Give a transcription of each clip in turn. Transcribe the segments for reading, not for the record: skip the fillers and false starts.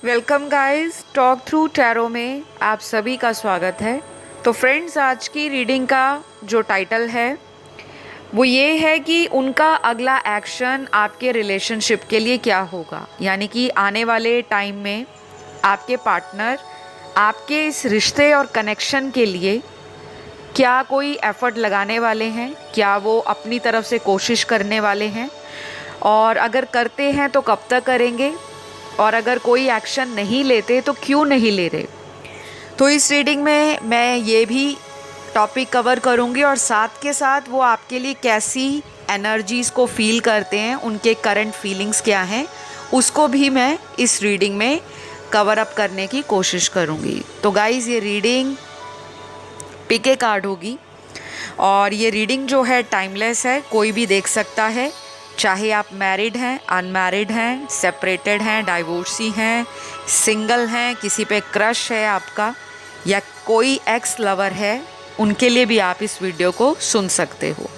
Welcome guys, talk through tarot में आप सभी का स्वागत है। तो फ्रेंड्स, आज की रीडिंग का जो टाइटल है वो ये है कि उनका अगला एक्शन आपके रिलेशनशिप के लिए क्या होगा। यानी कि आने वाले टाइम में आपके पार्टनर आपके इस रिश्ते और कनेक्शन के लिए क्या कोई एफर्ट लगाने वाले हैं, क्या वो अपनी तरफ से कोशिश करने वाले हैं, और अगर करते हैं तो कब तक करेंगे, और अगर कोई एक्शन नहीं लेते तो क्यों नहीं ले रहे। तो इस रीडिंग में मैं ये भी टॉपिक कवर करूँगी और साथ के साथ वो आपके लिए कैसी एनर्जीज़ को फील करते हैं, उनके करंट फीलिंग्स क्या हैं, उसको भी मैं इस रीडिंग में कवर अप करने की कोशिश करूँगी। तो गाइज़, ये रीडिंग पिके कार्ड होगी और ये रीडिंग जो है टाइमलेस है, कोई भी देख सकता है। चाहे आप मैरिड हैं, अनमैरिड हैं, सेपरेटेड हैं, डाइवोर्सी हैं, सिंगल हैं, किसी पे क्रश है आपका, या कोई एक्स लवर है, उनके लिए भी आप इस वीडियो को सुन सकते हो।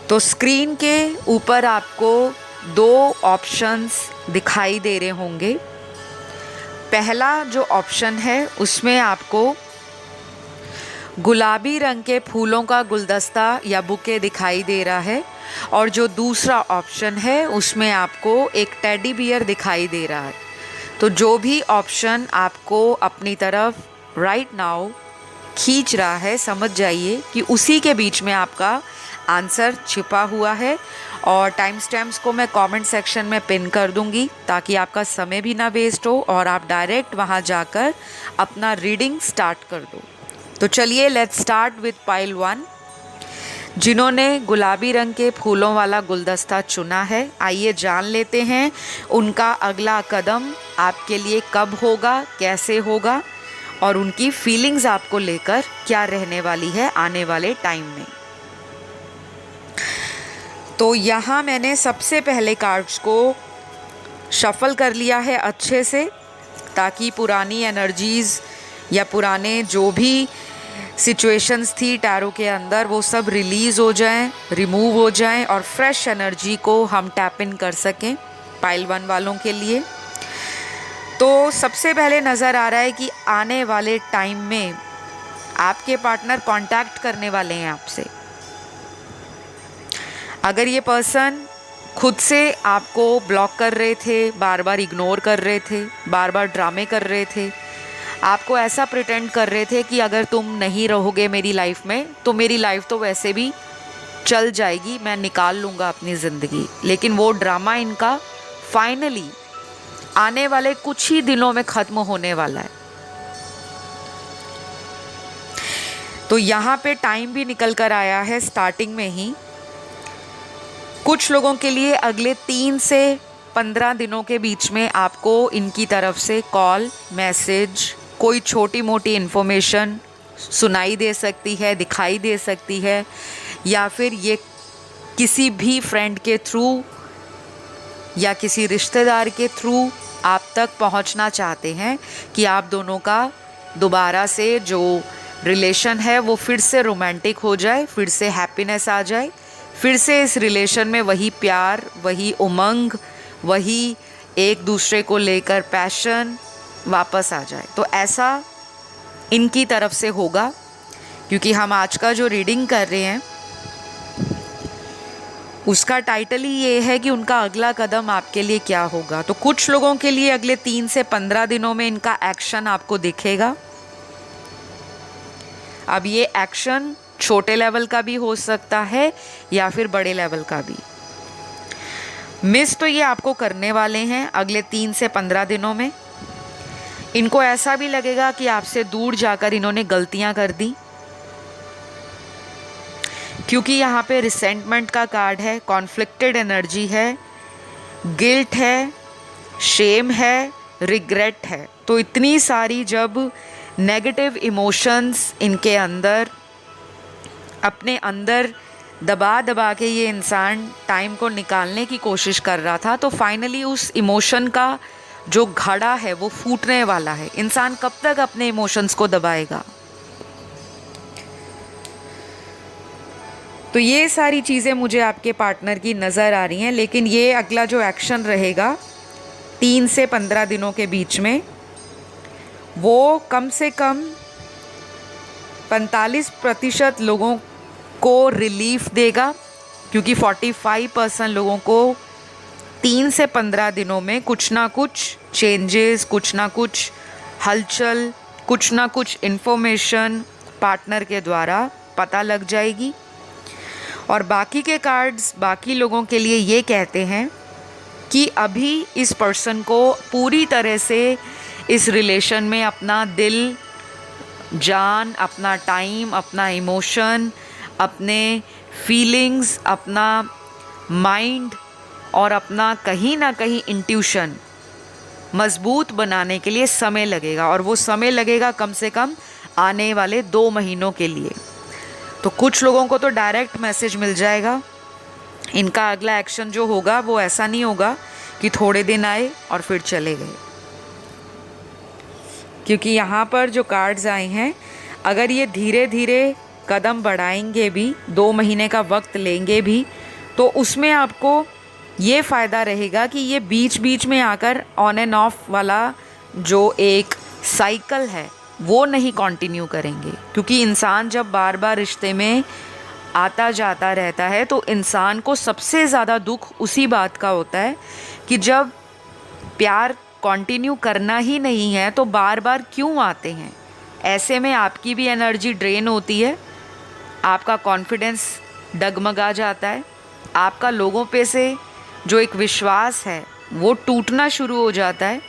तो स्क्रीन के ऊपर आपको दो ऑप्शंस दिखाई दे रहे होंगे। पहला जो ऑप्शन है उसमें आपको गुलाबी रंग के फूलों का गुलदस्ता या बुके दिखाई दे रहा है, और जो दूसरा ऑप्शन है उसमें आपको एक टेडी बियर दिखाई दे रहा है। तो जो भी ऑप्शन आपको अपनी तरफ राइट नाउ खींच रहा है, समझ जाइए कि उसी के बीच में आपका आंसर छिपा हुआ है। और टाइम स्टैम्प्स को मैं कमेंट सेक्शन में पिन कर दूंगी ताकि आपका समय भी ना वेस्ट हो और आप डायरेक्ट वहां जाकर अपना रीडिंग स्टार्ट कर दो। तो चलिए, लेट्स स्टार्ट विद पाइल 1। जिन्होंने गुलाबी रंग के फूलों वाला गुलदस्ता चुना है, आइए जान लेते हैं उनका अगला कदम आपके लिए कब होगा, कैसे होगा, और उनकी फीलिंग्स आपको लेकर क्या रहने वाली है आने वाले टाइम में। तो यहाँ मैंने सबसे पहले कार्ड्स को शफल कर लिया है अच्छे से, ताकि पुरानी एनर्जीज़ या पुराने जो भी सिचुएशंस थी टैरो के अंदर वो सब रिलीज़ हो जाएं, रिमूव हो जाएं, और फ्रेश एनर्जी को हम टैप इन कर सकें पाइल 1 वालों के लिए। तो सबसे पहले नज़र आ रहा है कि आने वाले टाइम में आपके पार्टनर कांटेक्ट करने वाले हैं आपसे। अगर ये पर्सन खुद से आपको ब्लॉक कर रहे थे, बार बार इग्नोर कर रहे थे, बार बार ड्रामे कर रहे थे, आपको ऐसा प्रिटेंड कर रहे थे कि अगर तुम नहीं रहोगे मेरी लाइफ में तो मेरी लाइफ तो वैसे भी चल जाएगी, मैं निकाल लूँगा अपनी ज़िंदगी, लेकिन वो ड्रामा इनका फाइनली आने वाले कुछ ही दिनों में ख़त्म होने वाला है। तो यहाँ पे टाइम भी निकल कर आया है स्टार्टिंग में ही। कुछ लोगों के लिए अगले 3 से 15 दिनों के बीच में आपको इनकी तरफ से कॉल, मैसेज, कोई छोटी मोटी इन्फॉर्मेशन सुनाई दे सकती है, दिखाई दे सकती है, या फिर ये किसी भी फ्रेंड के थ्रू या किसी रिश्तेदार के थ्रू आप तक पहुंचना चाहते हैं कि आप दोनों का दोबारा से जो रिलेशन है वो फिर से रोमांटिक हो जाए, फिर से हैप्पीनेस आ जाए, फिर से इस रिलेशन में वही प्यार, वही उमंग, वही एक दूसरे को लेकर पैशन वापस आ जाए। तो ऐसा इनकी तरफ से होगा, क्योंकि हम आज का जो रीडिंग कर रहे हैं उसका टाइटल ही ये है कि उनका अगला कदम आपके लिए क्या होगा। तो कुछ लोगों के लिए अगले 3 से 15 दिनों में इनका एक्शन आपको दिखेगा। अब ये एक्शन छोटे लेवल का भी हो सकता है या फिर बड़े लेवल का भी। मिस तो ये आपको करने वाले हैं अगले 3 से 15 दिनों में। इनको ऐसा भी लगेगा कि आपसे दूर जाकर इन्होंने गलतियां कर दी, क्योंकि यहाँ पे रिसेंटमेंट का कार्ड है, कॉन्फ्लिक्टेड एनर्जी है, गिल्ट है, शेम है, रिग्रेट है। तो इतनी सारी जब नेगेटिव इमोशंस इनके अंदर अपने अंदर दबा दबा के ये इंसान टाइम को निकालने की कोशिश कर रहा था, तो फाइनली उस इमोशन का जो घड़ा है वो फूटने वाला है। इंसान कब तक अपने इमोशंस को दबाएगा? तो ये सारी चीज़ें मुझे आपके पार्टनर की नज़र आ रही हैं, लेकिन ये अगला जो एक्शन रहेगा 3 से 15 दिनों के बीच में, वो कम से कम 45% लोगों को रिलीफ देगा, क्योंकि 45% लोगों को 3 से 15 दिनों में कुछ ना कुछ चेंजेस, कुछ ना कुछ हलचल, कुछ ना कुछ इन्फॉर्मेशन पार्टनर के द्वारा पता लग जाएगी। और बाकी के कार्ड्स बाकी लोगों के लिए ये कहते हैं कि अभी इस पर्सन को पूरी तरह से इस रिलेशन में अपना दिल, जान, अपना टाइम, अपना इमोशन, अपने फीलिंग्स, अपना माइंड और अपना कहीं ना कहीं इंट्यूशन मजबूत बनाने के लिए समय लगेगा। और वो समय लगेगा कम से कम आने वाले 2 महीनों के लिए। तो कुछ लोगों को तो डायरेक्ट मैसेज मिल जाएगा। इनका अगला एक्शन जो होगा वो ऐसा नहीं होगा कि थोड़े दिन आए और फिर चले गए, क्योंकि यहाँ पर जो कार्ड्स आए हैं, अगर ये धीरे धीरे कदम बढ़ाएंगे भी, 2 महीने का वक्त लेंगे भी, तो उसमें आपको ये फ़ायदा रहेगा कि ये बीच बीच में आकर ऑन एंड ऑफ वाला जो एक साइकिल है वो नहीं कंटिन्यू करेंगे। क्योंकि इंसान जब बार बार रिश्ते में आता जाता रहता है तो इंसान को सबसे ज़्यादा दुख उसी बात का होता है कि जब प्यार कंटिन्यू करना ही नहीं है तो बार बार क्यों आते हैं। ऐसे में आपकी भी एनर्जी ड्रेन होती है, आपका कॉन्फिडेंस डगमगा जाता है, आपका लोगों पे से जो एक विश्वास है वो टूटना शुरू हो जाता है।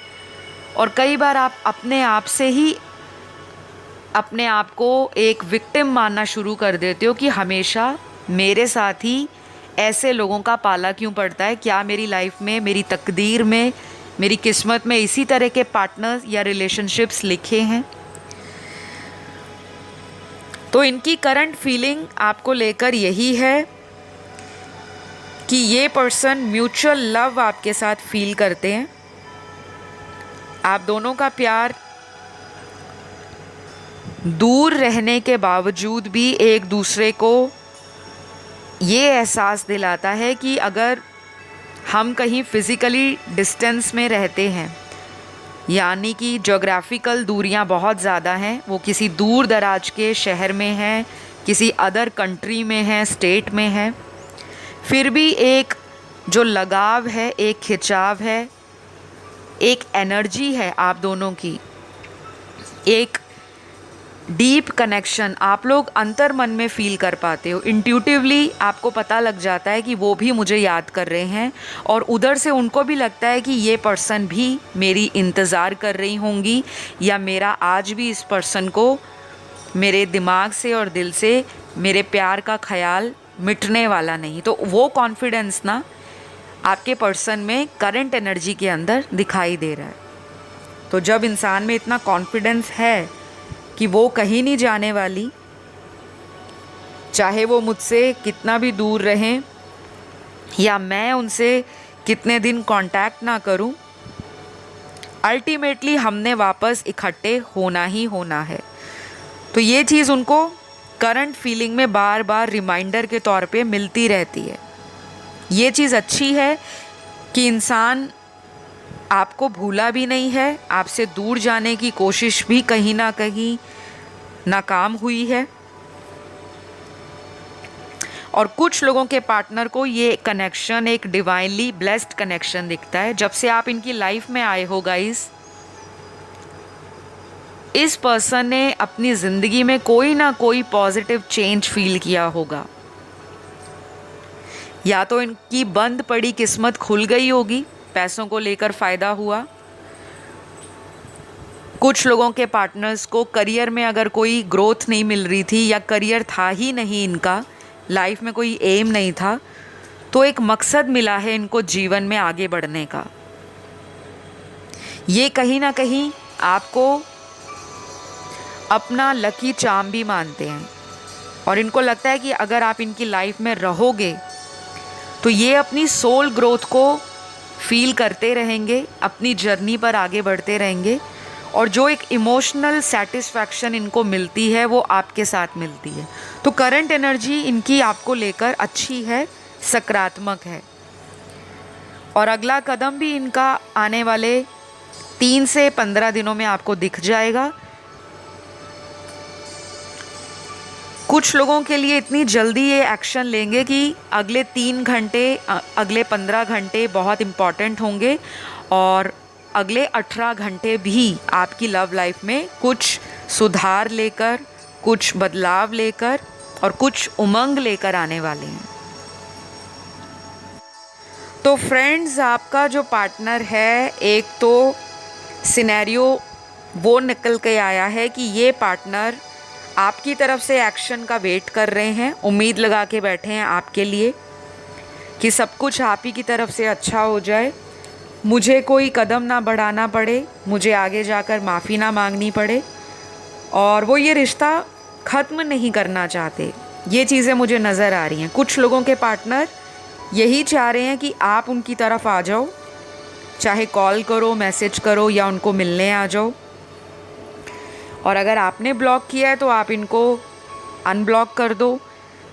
और कई बार आप अपने आप से ही अपने आप को एक विक्टिम मानना शुरू कर देते हो कि हमेशा मेरे साथ ही ऐसे लोगों का पाला क्यों पड़ता है, क्या मेरी लाइफ में, मेरी तकदीर में, मेरी किस्मत में इसी तरह के पार्टनर्स या रिलेशनशिप्स लिखे हैं। तो इनकी करंट फीलिंग आपको लेकर यही है कि ये पर्सन म्यूचुअल लव आपके साथ फील करते हैं। आप दोनों का प्यार दूर रहने के बावजूद भी एक दूसरे को ये एहसास दिलाता है कि अगर हम कहीं फ़िज़िकली डिस्टेंस में रहते हैं, यानी कि ज्योग्राफिकल दूरियां बहुत ज़्यादा हैं, वो किसी दूर दराज के शहर में हैं, किसी अदर कंट्री में हैं, स्टेट में हैं, फिर भी एक जो लगाव है, एक खिंचाव है, एक एनर्जी है आप दोनों की, एक डीप कनेक्शन आप लोग अंतर मन में फ़ील कर पाते हो। इंट्यूटिवली आपको पता लग जाता है कि वो भी मुझे याद कर रहे हैं और उधर से उनको भी लगता है कि ये पर्सन भी मेरी इंतज़ार कर रही होंगी या मेरा आज भी इस पर्सन को मेरे दिमाग से और दिल से मेरे प्यार का ख्याल मिटने वाला नहीं। तो वो कॉन्फिडेंस ना आपके पर्सन में करंट एनर्जी के अंदर दिखाई दे रहा है। तो जब इंसान में इतना कॉन्फिडेंस है कि वो कहीं नहीं जाने वाली, चाहे वो मुझसे कितना भी दूर रहें या मैं उनसे कितने दिन कांटेक्ट ना करूं, अल्टीमेटली हमने वापस इकट्ठे होना ही होना है। तो ये चीज़ उनको करंट फीलिंग में बार बार रिमाइंडर के तौर पे मिलती रहती है। ये चीज़ अच्छी है कि इंसान आपको भूला भी नहीं है, आपसे दूर जाने की कोशिश भी कहीं ना कहीं नाकाम हुई है। और कुछ लोगों के पार्टनर को ये कनेक्शन एक डिवाइनली ब्लेस्ड कनेक्शन दिखता है। जब से आप इनकी लाइफ में आए हो गाइस, इस पर्सन ने अपनी ज़िंदगी में कोई ना कोई पॉजिटिव चेंज फील किया होगा। या तो इनकी बंद पड़ी किस्मत खुल गई होगी, पैसों को लेकर फ़ायदा हुआ। कुछ लोगों के पार्टनर्स को करियर में अगर कोई ग्रोथ नहीं मिल रही थी या करियर था ही नहीं, इनका लाइफ में कोई एम नहीं था, तो एक मकसद मिला है इनको जीवन में आगे बढ़ने का। ये कहीं ना कहीं आपको अपना लकी चार्म भी मानते हैं और इनको लगता है कि अगर आप इनकी लाइफ में रहोगे तो ये अपनी सोल ग्रोथ को फील करते रहेंगे, अपनी जर्नी पर आगे बढ़ते रहेंगे और जो एक इमोशनल सेटिस्फैक्शन इनको मिलती है वो आपके साथ मिलती है। तो करंट एनर्जी इनकी आपको लेकर अच्छी है, सकारात्मक है। और अगला कदम भी इनका आने वाले 3 से 15 दिनों में आपको दिख जाएगा। कुछ लोगों के लिए इतनी जल्दी ये एक्शन लेंगे कि अगले 3 घंटे, अगले 15 घंटे बहुत इम्पॉर्टेंट होंगे और अगले 18 घंटे भी आपकी लव लाइफ में कुछ सुधार लेकर, कुछ बदलाव लेकर और कुछ उमंग लेकर आने वाले हैं। तो फ्रेंड्स, आपका जो पार्टनर है, एक तो सिनेरियो वो निकल के आया है कि ये पार्टनर आपकी तरफ से एक्शन का वेट कर रहे हैं, उम्मीद लगा के बैठे हैं आपके लिए कि सब कुछ आप ही की तरफ से अच्छा हो जाए, मुझे कोई कदम ना बढ़ाना पड़े, मुझे आगे जाकर माफ़ी ना मांगनी पड़े, और वो ये रिश्ता ख़त्म नहीं करना चाहते। ये चीज़ें मुझे नज़र आ रही हैं। कुछ लोगों के पार्टनर यही चाह रहे हैं कि आप उनकी तरफ आ जाओ, चाहे कॉल करो, मैसेज करो या उनको मिलने आ जाओ। और अगर आपने ब्लॉक किया है तो आप इनको अनब्लॉक कर दो,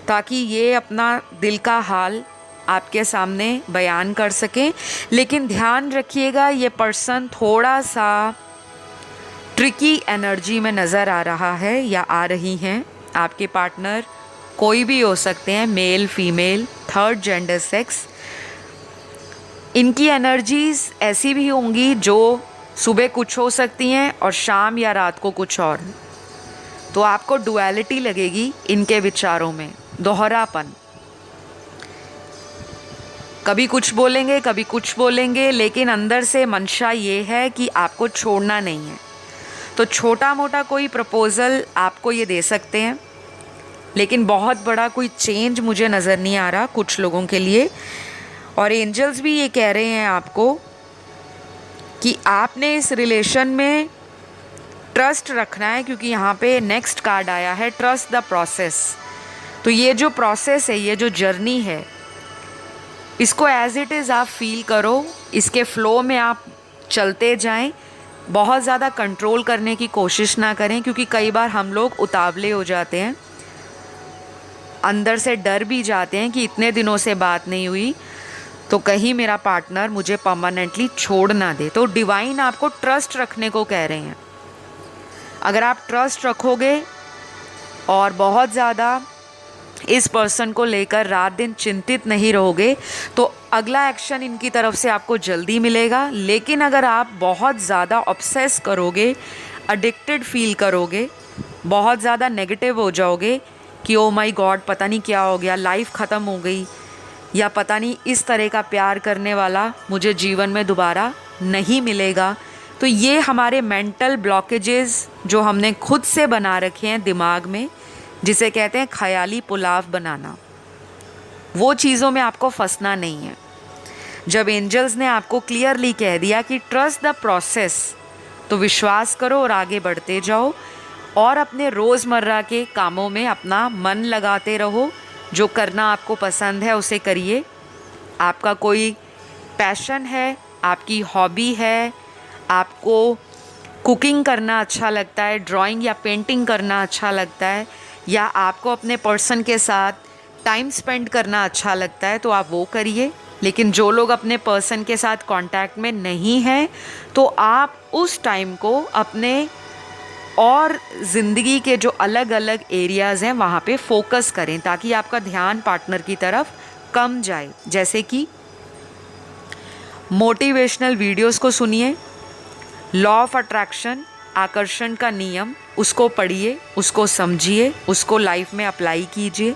ताकि ये अपना दिल का हाल आपके सामने बयान कर सकें। लेकिन ध्यान रखिएगा, ये पर्सन थोड़ा सा ट्रिकी एनर्जी में नज़र आ रहा है या आ रही हैं। आपके पार्टनर कोई भी हो सकते हैं, male, female, third gender, sex. इनकी एनर्जीज़ ऐसी भी होंगी जो सुबह कुछ हो सकती हैं और शाम या रात को कुछ और। तो आपको डुअलिटी लगेगी इनके विचारों में, दोहरापन। कभी कुछ बोलेंगे, कभी कुछ बोलेंगे, लेकिन अंदर से मंशा ये है कि आपको छोड़ना नहीं है। तो छोटा मोटा कोई प्रपोज़ल आपको ये दे सकते हैं, लेकिन बहुत बड़ा कोई चेंज मुझे नज़र नहीं आ रहा कुछ लोगों के लिए। और एंजल्स भी ये कह रहे हैं आपको कि आपने इस रिलेशन में ट्रस्ट रखना है, क्योंकि यहाँ पे नेक्स्ट कार्ड आया है, ट्रस्ट द प्रोसेस। तो ये जो प्रोसेस है, ये जो जर्नी है, इसको एज इट इज़ आप फील करो, इसके फ्लो में आप चलते जाएं। बहुत ज़्यादा कंट्रोल करने की कोशिश ना करें, क्योंकि कई बार हम लोग उतावले हो जाते हैं, अंदर से डर भी जाते हैं कि इतने दिनों से बात नहीं हुई तो कहीं मेरा पार्टनर मुझे परमानेंटली छोड़ ना दे। तो डिवाइन आपको ट्रस्ट रखने को कह रहे हैं। अगर आप ट्रस्ट रखोगे और बहुत ज़्यादा इस पर्सन को लेकर रात दिन चिंतित नहीं रहोगे, तो अगला एक्शन इनकी तरफ से आपको जल्दी मिलेगा। लेकिन अगर आप बहुत ज़्यादा ऑब्सेस करोगे, एडिक्टेड फील करोगे, बहुत ज़्यादा नेगेटिव हो जाओगे कि ओ माय गॉड, पता नहीं क्या हो गया, लाइफ ख़त्म हो गई, या पता नहीं इस तरह का प्यार करने वाला मुझे जीवन में दोबारा नहीं मिलेगा, तो ये हमारे मेंटल ब्लॉकेजेस जो हमने खुद से बना रखे हैं दिमाग में, जिसे कहते हैं ख्याली पुलाव बनाना, वो चीज़ों में आपको फंसना नहीं है। जब एंजल्स ने आपको क्लियरली कह दिया कि ट्रस्ट द प्रोसेस, तो विश्वास करो और आगे बढ़ते जाओ और अपने रोज़मर्रा के कामों में अपना मन लगाते रहो। जो करना आपको पसंद है उसे करिए। आपका कोई पैशन है, आपकी हॉबी है, आपको कुकिंग करना अच्छा लगता है, ड्राइंग या पेंटिंग करना अच्छा लगता है, या आपको अपने पर्सन के साथ टाइम स्पेंड करना अच्छा लगता है, तो आप वो करिए। लेकिन जो लोग अपने पर्सन के साथ कांटेक्ट में नहीं हैं, तो आप उस टाइम को अपने और ज़िंदगी के जो अलग अलग एरियाज़ हैं वहाँ पे फोकस करें, ताकि आपका ध्यान पार्टनर की तरफ कम जाए। जैसे कि मोटिवेशनल वीडियोस को सुनिए, लॉ ऑफ अट्रैक्शन, आकर्षण का नियम, उसको पढ़िए, उसको समझिए, उसको लाइफ में अप्लाई कीजिए।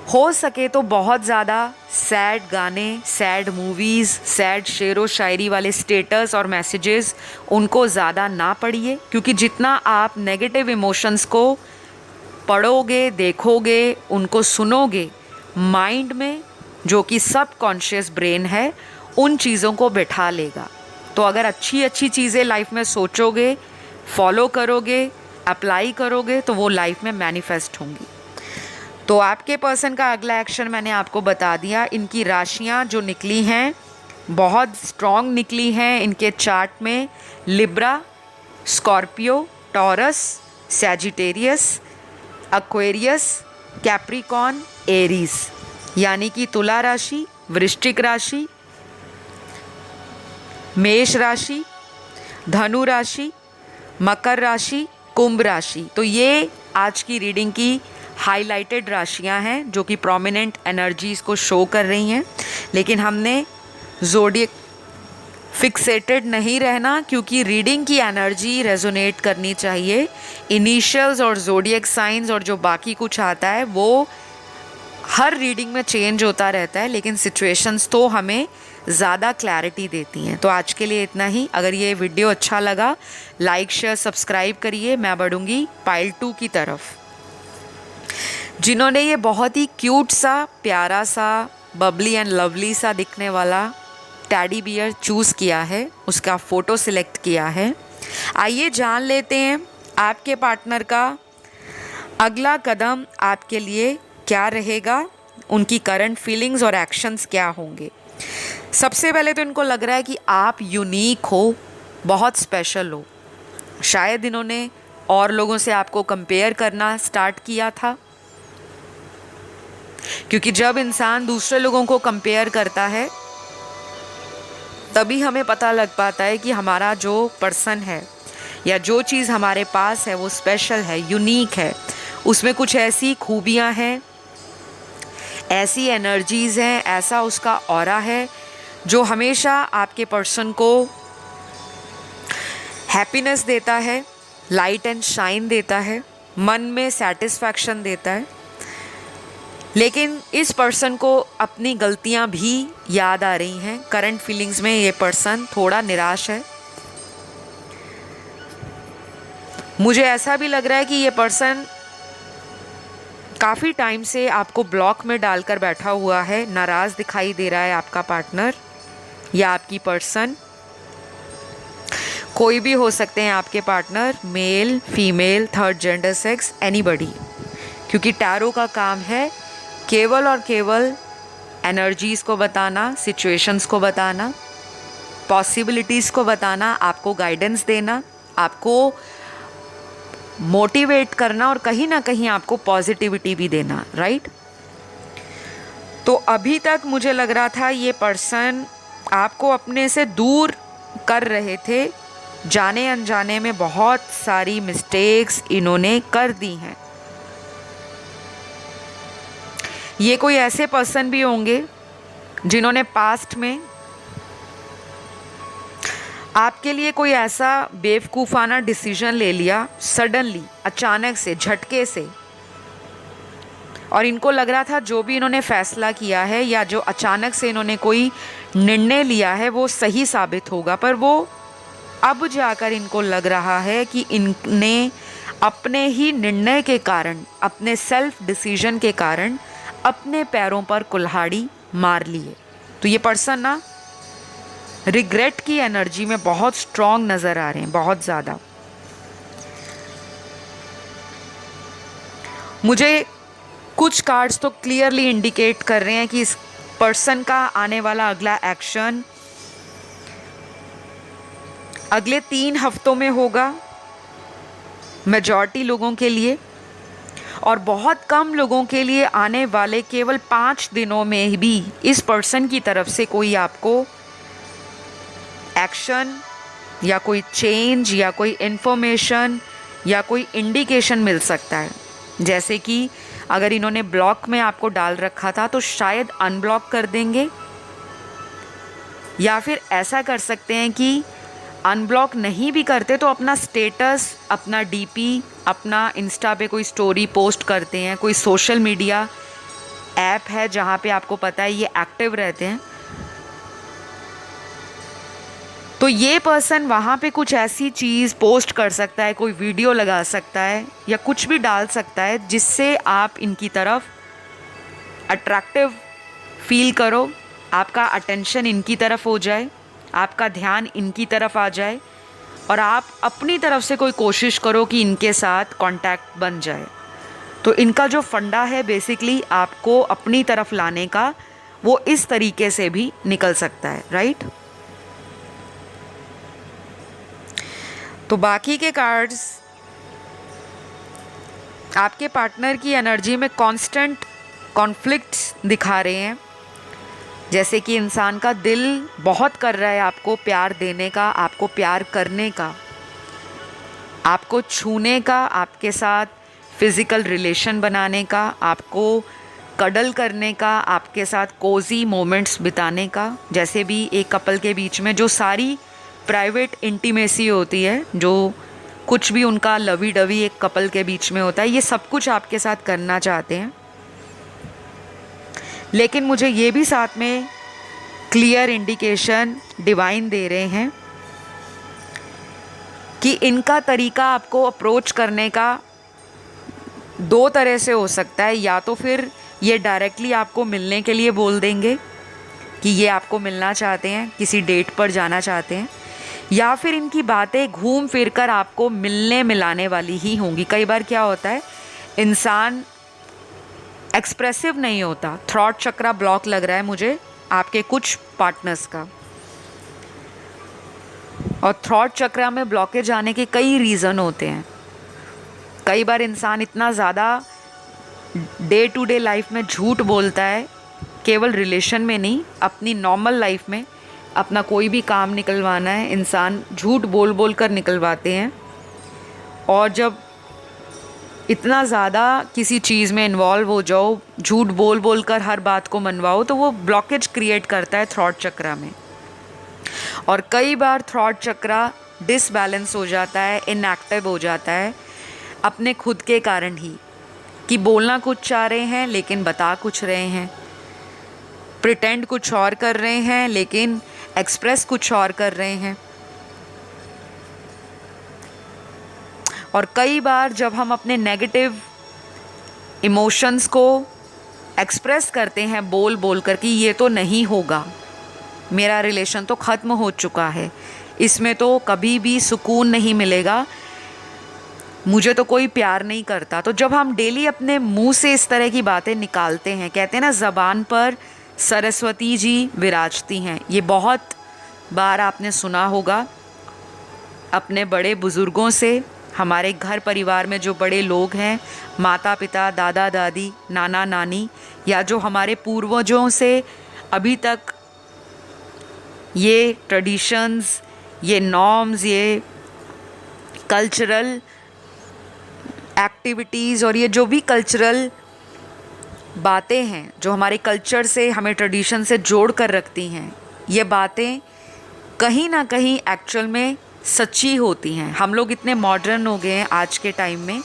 हो सके तो बहुत ज़्यादा सैड गाने, सैड मूवीज़, सैड शेरो शायरी वाले स्टेटस और मैसेजेस, उनको ज़्यादा ना पढ़िए, क्योंकि जितना आप नेगेटिव इमोशंस को पढ़ोगे, देखोगे, उनको सुनोगे, माइंड में जो कि सबकॉन्शियस ब्रेन है, उन चीज़ों को बिठा लेगा। तो अगर अच्छी अच्छी चीज़ें लाइफ में सोचोगे, फॉलो करोगे, अप्लाई करोगे, तो वो लाइफ में मैनिफेस्ट होंगी। तो आपके पर्सन का अगला एक्शन मैंने आपको बता दिया। इनकी राशियां जो निकली हैं बहुत स्ट्रॉन्ग निकली हैं इनके चार्ट में। Libra, Scorpio, taurus, Sagittarius, Aquarius, Capricorn, Aries, यानी कि तुला राशि, वृश्चिक राशि, मेष राशि, धनु राशि, मकर राशि, कुंभ राशि। तो ये आज की रीडिंग की हाइलाइटेड राशियां हैं जो कि प्रोमिनेंट एनर्जीज को शो कर रही हैं। लेकिन हमने ज़ोडिएक फिक्सेटेड नहीं रहना, क्योंकि रीडिंग की एनर्जी रेजोनेट करनी चाहिए। इनिशियल्स और ज़ोडिएक साइंस और जो बाकी कुछ आता है वो हर रीडिंग में चेंज होता रहता है, लेकिन सिचुएशंस तो हमें ज़्यादा क्लैरिटी देती हैं। तो आज के लिए इतना ही। अगर ये वीडियो अच्छा लगा, लाइक शेयर सब्सक्राइब करिए। मैं बढ़ूँगी पाइल 2 की तरफ। जिन्होंने ये बहुत ही क्यूट सा, प्यारा सा, बबली एंड लवली सा दिखने वाला टैडी बियर चूज़ किया है, उसका फ़ोटो सिलेक्ट किया है, आइए जान लेते हैं आपके पार्टनर का अगला कदम आपके लिए क्या रहेगा, उनकी करंट फीलिंग्स और एक्शंस क्या होंगे। सबसे पहले तो इनको लग रहा है कि आप यूनिक हो, बहुत स्पेशल हो। शायद इन्होंने और लोगों से आपको कंपेयर करना स्टार्ट किया था, क्योंकि जब इंसान दूसरे लोगों को कंपेयर करता है तभी हमें पता लग पाता है कि हमारा जो पर्सन है या जो चीज़ हमारे पास है वो स्पेशल है, यूनिक है, उसमें कुछ ऐसी खूबियाँ हैं, ऐसी एनर्जीज़ हैं, ऐसा उसका ऑरा है जो हमेशा आपके पर्सन को हैप्पीनेस देता है, लाइट एंड शाइन देता है, मन में सेटिस्फैक्शन देता है। लेकिन इस पर्सन को अपनी गलतियां भी याद आ रही हैं। करंट फीलिंग्स में ये पर्सन थोड़ा निराश है। मुझे ऐसा भी लग रहा है कि ये पर्सन काफ़ी टाइम से आपको ब्लॉक में डालकर बैठा हुआ है, नाराज़ दिखाई दे रहा है आपका पार्टनर या आपकी पर्सन। कोई भी हो सकते हैं आपके partner, male, female, third gender, sex, anybody, क्योंकि टैरो का काम है केवल और केवल एनर्जीज़ को बताना, सिचुएशंस को बताना, पॉसिबिलिटीज़ को बताना, आपको गाइडेंस देना, आपको मोटिवेट करना और कहीं ना कहीं आपको पॉजिटिविटी भी देना, राइट। तो अभी तक मुझे लग रहा था ये पर्सन आपको अपने से दूर कर रहे थे। जाने अनजाने में बहुत सारी मिस्टेक्स इन्होंने कर दी हैं। ये कोई ऐसे पर्सन भी होंगे जिन्होंने पास्ट में आपके लिए कोई ऐसा बेवकूफ़ाना डिसीजन ले लिया, सडनली, अचानक से, झटके से, और इनको लग रहा था जो भी इन्होंने फैसला किया है या जो अचानक से इन्होंने कोई निर्णय लिया है वो सही साबित होगा। पर वो अब जाकर इनको लग रहा है कि इनने अपने ही निर्णय के कारण, अपने सेल्फ डिसीजन के कारण अपने पैरों पर कुल्हाड़ी मार लिए। तो ये पर्सन ना रिग्रेट की एनर्जी में बहुत स्ट्रॉन्ग नज़र आ रहे हैं, बहुत ज़्यादा। मुझे कुछ कार्ड्स तो क्लियरली इंडिकेट कर रहे हैं कि इस पर्सन का आने वाला अगला एक्शन अगले 3 हफ्तों में होगा मेजॉरिटी लोगों के लिए, और बहुत कम लोगों के लिए आने वाले केवल 5 दिनों में भी इस पर्सन की तरफ से कोई आपको एक्शन या कोई चेंज या कोई इन्फॉर्मेशन या कोई इंडिकेशन मिल सकता है। जैसे कि अगर इन्होंने ब्लॉक में आपको डाल रखा था तो शायद अनब्लॉक कर देंगे, या फिर ऐसा कर सकते हैं कि अनब्लॉक नहीं भी करते तो अपना स्टेटस, अपना डीपी, अपना इंस्टा पे कोई स्टोरी पोस्ट करते हैं, कोई सोशल मीडिया ऐप है जहाँ पे आपको पता है ये एक्टिव रहते हैं, तो ये पर्सन वहाँ पे कुछ ऐसी चीज़ पोस्ट कर सकता है, कोई वीडियो लगा सकता है या कुछ भी डाल सकता है जिससे आप इनकी तरफ अट्रैक्टिव फील करो, आपका अटेंशन इनकी तरफ हो जाए, आपका ध्यान इनकी तरफ आ जाए और आप अपनी तरफ से कोई कोशिश करो कि इनके साथ कांटेक्ट बन जाए। तो इनका जो फंडा है बेसिकली आपको अपनी तरफ लाने का, वो इस तरीके से भी निकल सकता है, राइट। तो बाकी के कार्ड्स आपके पार्टनर की एनर्जी में कांस्टेंट कॉन्फ्लिक्ट्स दिखा रहे हैं। जैसे कि इंसान का दिल बहुत कर रहा है आपको प्यार देने का, आपको प्यार करने का, आपको छूने का, आपके साथ फिज़िकल रिलेशन बनाने का, आपको कडल करने का, आपके साथ कोजी मोमेंट्स बिताने का। जैसे भी एक कपल के बीच में जो सारी प्राइवेट इंटीमेसी होती है, जो कुछ भी उनका लवी डवी एक कपल के बीच में होता है, ये सब कुछ आपके साथ करना चाहते हैं। लेकिन मुझे ये भी साथ में क्लियर इंडिकेशन डिवाइन दे रहे हैं कि इनका तरीका आपको अप्रोच करने का दो तरह से हो सकता है। या तो फिर ये डायरेक्टली आपको मिलने के लिए बोल देंगे कि ये आपको मिलना चाहते हैं, किसी डेट पर जाना चाहते हैं, या फिर इनकी बातें घूम फिर कर आपको मिलने मिलाने वाली ही होंगी। कई बार क्या होता है, इंसान एक्सप्रेसिव नहीं होता, थ्रॉट चक्रा ब्लॉक लग रहा है मुझे आपके कुछ पार्टनर्स का, और थ्रॉट चक्रा में ब्लॉकेज आने के कई रीज़न होते हैं। कई बार इंसान इतना ज़्यादा डे टू डे लाइफ में झूठ बोलता है, केवल रिलेशन में नहीं, अपनी नॉर्मल लाइफ में अपना कोई भी काम निकलवाना है, इंसान झूठ बोल बोल कर निकलवाते हैं। और जब इतना ज़्यादा किसी चीज़ में इन्वॉल्व हो जाओ, झूठ बोल बोल कर हर बात को मनवाओ, तो वो ब्लॉकेज क्रिएट करता है थ्रॉट चक्रा में। और कई बार थ्रॉट चक्रा डिसबैलेंस हो जाता है, इनएक्टिव हो जाता है अपने खुद के कारण ही, कि बोलना कुछ चाह रहे हैं लेकिन बता कुछ रहे हैं, प्रिटेंड कुछ और कर रहे हैं लेकिन एक्सप्रेस कुछ और कर रहे हैं। और कई बार जब हम अपने नेगेटिव इमोशंस को एक्सप्रेस करते हैं बोल बोल कर कि ये तो नहीं होगा, मेरा रिलेशन तो ख़त्म हो चुका है, इसमें तो कभी भी सुकून नहीं मिलेगा, मुझे तो कोई प्यार नहीं करता, तो जब हम डेली अपने मुंह से इस तरह की बातें निकालते हैं, कहते हैं ना ज़बान पर सरस्वती जी विराजती हैं, ये बहुत बार आपने सुना होगा अपने बड़े बुज़ुर्गों से। हमारे घर परिवार में जो बड़े लोग हैं, माता पिता, दादा दादी, नाना नानी, या जो हमारे पूर्वजों से अभी तक ये ट्रेडिशंस, ये नॉर्म्स, ये कल्चरल एक्टिविटीज़ और ये जो भी कल्चरल बातें हैं जो हमारे कल्चर से, हमें ट्रेडिशन से जोड़ कर रखती हैं, ये बातें कहीं ना कहीं एक्चुअल में सच्ची होती हैं। हम लोग इतने मॉडर्न हो गए हैं आज के टाइम में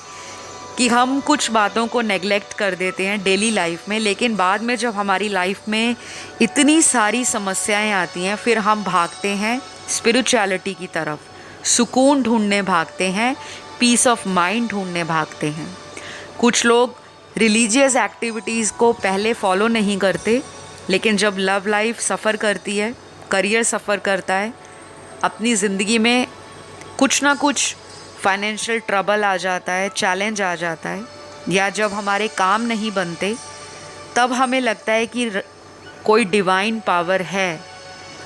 कि हम कुछ बातों को नेगलेक्ट कर देते हैं डेली लाइफ में, लेकिन बाद में जब हमारी लाइफ में इतनी सारी समस्याएं आती हैं, फिर हम भागते हैं स्पिरिचुअलिटी की तरफ, सुकून ढूंढने भागते हैं, पीस ऑफ माइंड ढूंढने भागते हैं। कुछ लोग रिलीजियस एक्टिविटीज़ को पहले फॉलो नहीं करते, लेकिन जब लव लाइफ सफ़र करती है, करियर सफ़र करता है, अपनी ज़िंदगी में कुछ ना कुछ फाइनेंशियल ट्रबल आ जाता है, चैलेंज आ जाता है, या जब हमारे काम नहीं बनते, तब हमें लगता है कि कोई डिवाइन पावर है,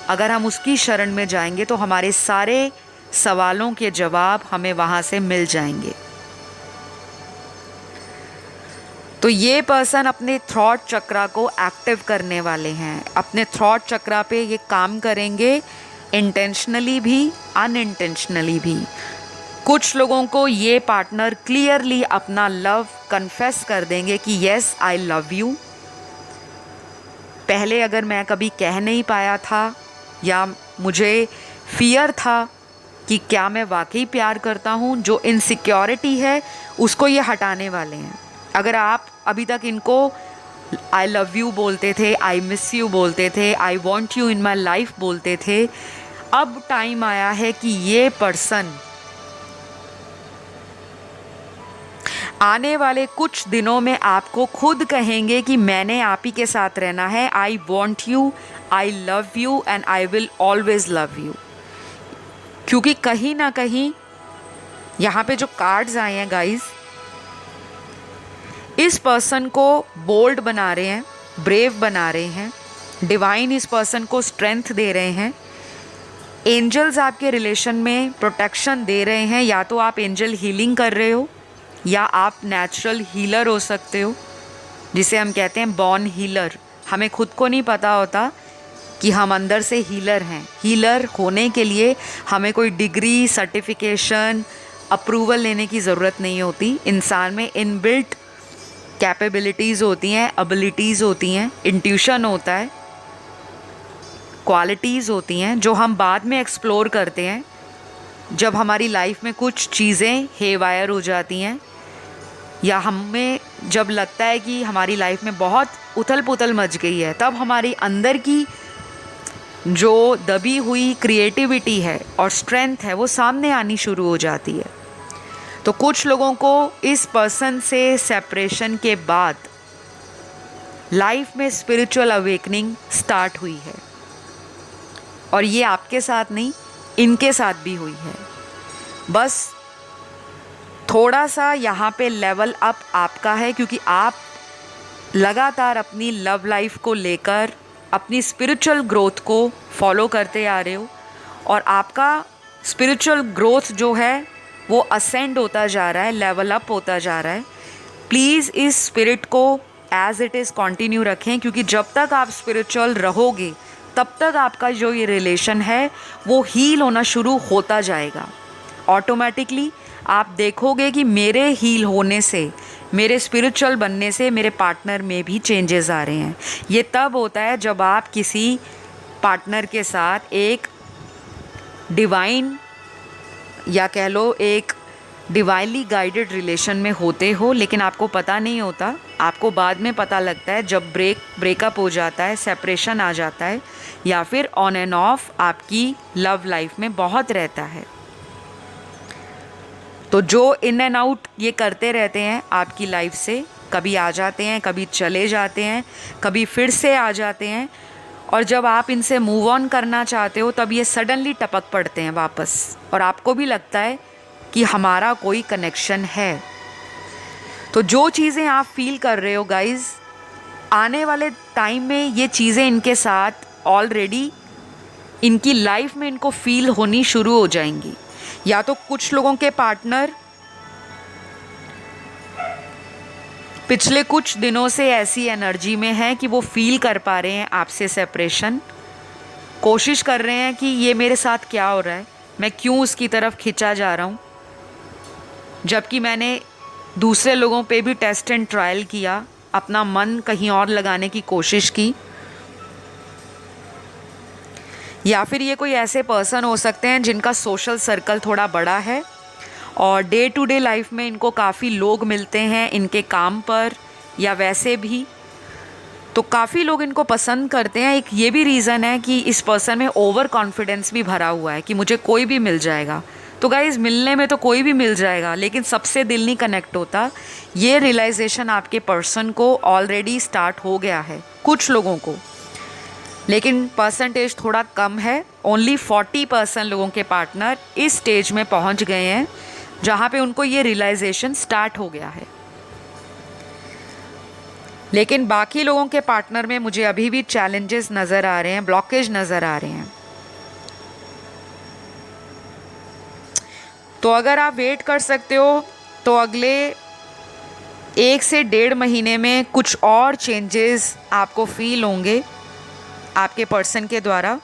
अगर हम उसकी शरण में जाएंगे तो हमारे सारे सवालों के जवाब हमें वहाँ से मिल जाएंगे। तो ये पर्सन अपने थॉट चक्रा को एक्टिव करने वाले हैं, अपने थॉट चक्रा पे ये काम करेंगे, इंटेंशनली भी अनइंटेंशनली भी। कुछ लोगों को ये पार्टनर क्लियरली अपना लव कन्फेस कर देंगे कि येस आई लव यू। पहले अगर मैं कभी कह नहीं पाया था, या मुझे फियर था कि क्या मैं वाकई प्यार करता हूँ, जो इनसिक्योरिटी है उसको ये हटाने वाले हैं। अगर आप अभी तक इनको आई लव यू बोलते थे, आई मिस यू बोलते थे, I want you in my life बोलते थे, अब टाइम आया है कि ये पर्सन आने वाले कुछ दिनों में आपको खुद कहेंगे कि मैंने आप ही के साथ रहना है, I want you, I love you and I will always love you. क्योंकि कहीं ना कहीं यहाँ पे जो कार्ड्स आए हैं गाइस, इस पर्सन को बोल्ड बना रहे हैं, ब्रेव बना रहे हैं, डिवाइन इस पर्सन को स्ट्रेंथ दे रहे हैं, एंजल्स आपके रिलेशन में प्रोटेक्शन दे रहे हैं। या तो आप एंजल हीलिंग कर रहे हो, या आप नेचुरल हीलर हो सकते हो, जिसे हम कहते हैं बॉर्न हीलर। हमें खुद को नहीं पता होता कि हम अंदर से हीलर हैं। हीलर होने के लिए हमें कोई डिग्री, सर्टिफिकेशन, अप्रूवल लेने की ज़रूरत नहीं होती। इंसान में इनबिल्ट कैपेबिलिटीज़ होती हैं, एबिलिटीज़ होती हैं, इंट्यूशन होता है, क्वालिटीज़ होती हैं जो हम बाद में एक्सप्लोर करते हैं जब हमारी लाइफ में कुछ चीज़ें हेवायर हो जाती हैं, या हमें जब लगता है कि हमारी लाइफ में बहुत उथल पुथल मच गई है, तब हमारी अंदर की जो दबी हुई क्रिएटिविटी है और स्ट्रेंथ है वो सामने आनी शुरू हो जाती है। तो कुछ लोगों को इस पर्सन से सेपरेशन के बाद लाइफ में स्पिरिचुअल अवेकनिंग स्टार्ट हुई है, और ये आपके साथ नहीं, इनके साथ भी हुई है। बस थोड़ा सा यहाँ पे लेवल अप आपका है, क्योंकि आप लगातार अपनी लव लाइफ को लेकर अपनी स्पिरिचुअल ग्रोथ को फॉलो करते आ रहे हो, और आपका स्पिरिचुअल ग्रोथ जो है वो असेंड होता जा रहा है, लेवल अप होता जा रहा है। प्लीज़ इस स्पिरिट को एज इट इज़ कंटिन्यू रखें, क्योंकि जब तक आप स्पिरिचुअल रहोगे तब तक आपका जो ये रिलेशन है वो हील होना शुरू होता जाएगा। ऑटोमेटिकली आप देखोगे कि मेरे हील होने से, मेरे स्पिरिचुअल बनने से मेरे पार्टनर में भी चेंजेस आ रहे हैं। ये तब होता है जब आप किसी पार्टनर के साथ एक डिवाइन, या कह लो एक डिवाइनली गाइडेड रिलेशन में होते हो, लेकिन आपको पता नहीं होता। आपको बाद में पता लगता है जब ब्रेकअप हो जाता है, सेपरेशन आ जाता है, या फिर ऑन एंड ऑफ आपकी लव लाइफ में बहुत रहता है। तो जो इन एंड आउट ये करते रहते हैं आपकी लाइफ से, कभी आ जाते हैं, कभी चले जाते हैं, कभी फिर से आ जाते हैं, और जब आप इनसे मूव ऑन करना चाहते हो तब ये सडनली टपक पड़ते हैं वापस, और आपको भी लगता है कि हमारा कोई कनेक्शन है। तो जो चीज़ें आप फील कर रहे हो गाइज़, आने वाले टाइम में ये चीज़ें इनके साथ ऑलरेडी इनकी लाइफ में इनको फील होनी शुरू हो जाएंगी। या तो कुछ लोगों के पार्टनर पिछले कुछ दिनों से ऐसी एनर्जी में है कि वो फील कर पा रहे हैं आपसे सेपरेशन, कोशिश कर रहे हैं कि ये मेरे साथ क्या हो रहा है, मैं क्यों उसकी तरफ खिंचा जा रहा हूँ। जबकि मैंने दूसरे लोगों पे भी टेस्ट एंड ट्रायल किया, अपना मन कहीं और लगाने की कोशिश की। या फिर ये कोई ऐसे पर्सन हो सकते हैं जिनका सोशल सर्कल थोड़ा बड़ा है, और डे टू डे लाइफ में इनको काफ़ी लोग मिलते हैं इनके काम पर या वैसे भी, तो काफ़ी लोग इनको पसंद करते हैं। एक ये भी रीज़न है कि इस पर्सन में ओवर कॉन्फिडेंस भी भरा हुआ है कि मुझे कोई भी मिल जाएगा। तो गाइज़, मिलने में तो कोई भी मिल जाएगा, लेकिन सबसे दिल नहीं कनेक्ट होता। ये रियलाइजेशन आपके पर्सन को ऑलरेडी स्टार्ट हो गया है, कुछ लोगों को, लेकिन परसेंटेज थोड़ा कम है। ओनली 40% लोगों के पार्टनर इस स्टेज में पहुंच गए हैं जहां पे उनको ये रियलाइजेशन स्टार्ट हो गया है। लेकिन बाकी लोगों के पार्टनर में मुझे अभी भी चैलेंजेस नज़र आ रहे हैं, ब्लॉकेज नज़र आ रहे हैं। तो अगर आप वेट कर सकते हो तो अगले 1 से 1.5 महीने में कुछ और चेंजेस आपको फील होंगे आपके पर्सन के द्वारा।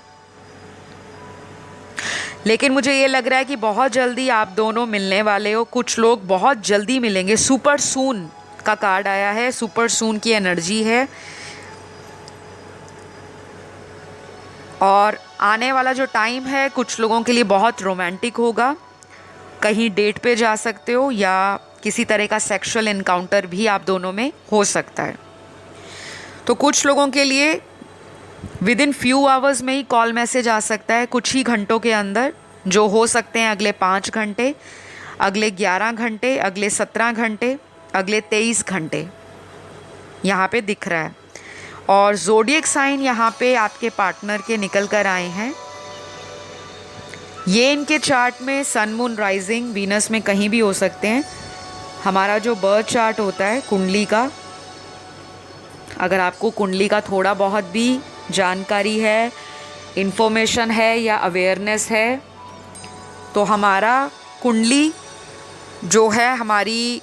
लेकिन मुझे ये लग रहा है कि बहुत जल्दी आप दोनों मिलने वाले हो। कुछ लोग बहुत जल्दी मिलेंगे। सुपर सून का कार्ड आया है, सुपर सून की एनर्जी है, और आने वाला जो टाइम है कुछ लोगों के लिए बहुत रोमांटिक होगा। कहीं डेट पे जा सकते हो, या किसी तरह का सेक्सुअल एनकाउंटर भी आप दोनों में हो सकता है। तो कुछ लोगों के लिए विद इन फ्यू आवर्स में ही कॉल मैसेज आ सकता है, कुछ ही घंटों के अंदर, जो हो सकते हैं अगले 5 घंटे, अगले 11 घंटे, अगले 17 घंटे, अगले 23 घंटे यहाँ पे दिख रहा है। और ज़ोडिएक साइन यहाँ पे आपके पार्टनर के निकल कर आए हैं। ये इनके चार्ट में सन, मून, राइजिंग, वीनस में कहीं भी हो सकते हैं। हमारा जो बर्थ चार्ट होता है कुंडली का, अगर आपको कुंडली का थोड़ा बहुत भी जानकारी है, इन्फॉर्मेशन है या अवेयरनेस है, तो हमारा कुंडली जो है हमारी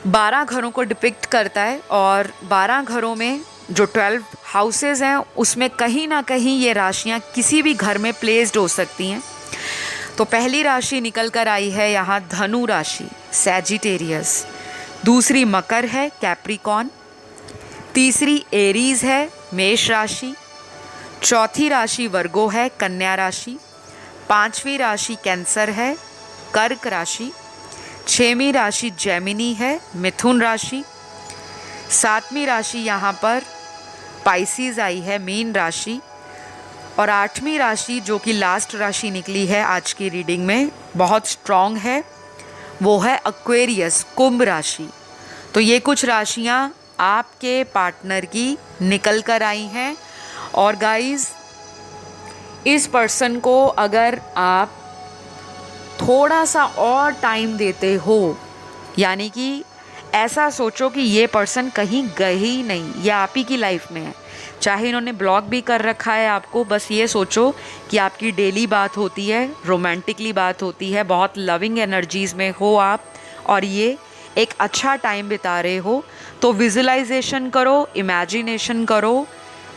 12 घरों को डिपिक्ट करता है, और 12 घरों में जो 12 हाउसेस हैं उसमें कहीं ना कहीं ये राशियाँ किसी भी घर में प्लेस्ड हो सकती हैं। तो पहली राशि निकल कर आई है यहाँ धनु राशि, सैजिटेरियस। दूसरी मकर है, कैप्रिकॉन। तीसरी एरीज है, मेष राशि। चौथी राशि वर्गो है, कन्या राशि। पांचवी राशि कैंसर है, कर्क राशि। छठवीं राशि जेमिनी है, मिथुन राशि। सातवीं राशि यहाँ पर पाइसिस आई है, मीन राशि। और आठवीं राशि जो कि लास्ट राशि निकली है आज की रीडिंग में, बहुत स्ट्रॉन्ग है, वो है एक्वेरियस, कुंभ राशि। तो ये कुछ राशियाँ आपके पार्टनर की निकल कर आई हैं। और गाइस, इस पर्सन को अगर आप थोड़ा सा और टाइम देते हो, यानी कि ऐसा सोचो कि ये पर्सन कहीं गए ही नहीं, ये आप ही की लाइफ में है, चाहे इन्होंने ब्लॉक भी कर रखा है आपको, बस ये सोचो कि आपकी डेली बात होती है, रोमांटिकली बात होती है, बहुत लविंग एनर्जीज़ में हो आप, और ये एक अच्छा टाइम बिता रहे हो, तो विजुअलाइजेशन करो, इमेजिनेशन करो,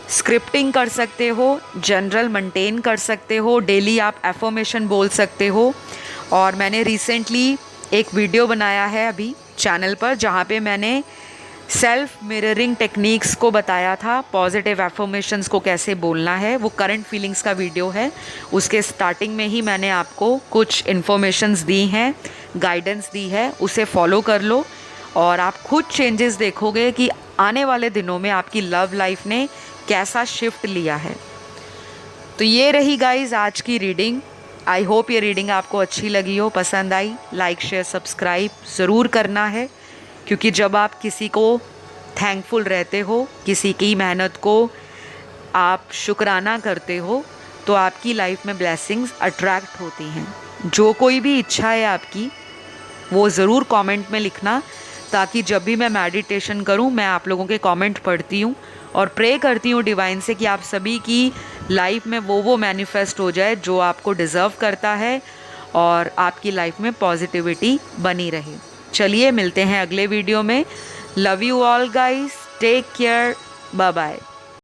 स्क्रिप्टिंग कर सकते हो, जनरल मेंटेन कर सकते हो, डेली आप एफर्मेशन बोल सकते हो। और मैंने रिसेंटली एक वीडियो बनाया है अभी चैनल पर, जहाँ पे मैंने सेल्फ मिररिंग टेक्निक्स को बताया था, पॉजिटिव एफर्मेशंस को कैसे बोलना है। वो करंट फीलिंग्स का वीडियो है, उसके स्टार्टिंग में ही मैंने आपको कुछ इन्फॉर्मेशंस दी हैं, गाइडेंस दी है, उसे फॉलो कर लो और आप खुद चेंजेस देखोगे कि आने वाले दिनों में आपकी लव लाइफ ने कैसा शिफ्ट लिया है। तो ये रही गाइज आज की रीडिंग। आई होप ये रीडिंग आपको अच्छी लगी हो, पसंद आई। लाइक शेयर सब्सक्राइब ज़रूर करना है, क्योंकि जब आप किसी को थैंकफुल रहते हो, किसी की मेहनत को आप शुक्राना करते हो, तो आपकी लाइफ में ब्लेसिंग्स अट्रैक्ट होती हैं। जो कोई भी इच्छा है आपकी, वो ज़रूर कमेंट में लिखना, ताकि जब भी मैं मेडिटेशन करूं, मैं आप लोगों के कमेंट पढ़ती हूं और प्रे करती हूँ डिवाइन से कि आप सभी की लाइफ में वो मैनिफेस्ट हो जाए जो आपको डिज़र्व करता है, और आपकी लाइफ में पॉजिटिविटी बनी रहे। चलिए मिलते हैं अगले वीडियो में। Love you all guys, take care, bye bye.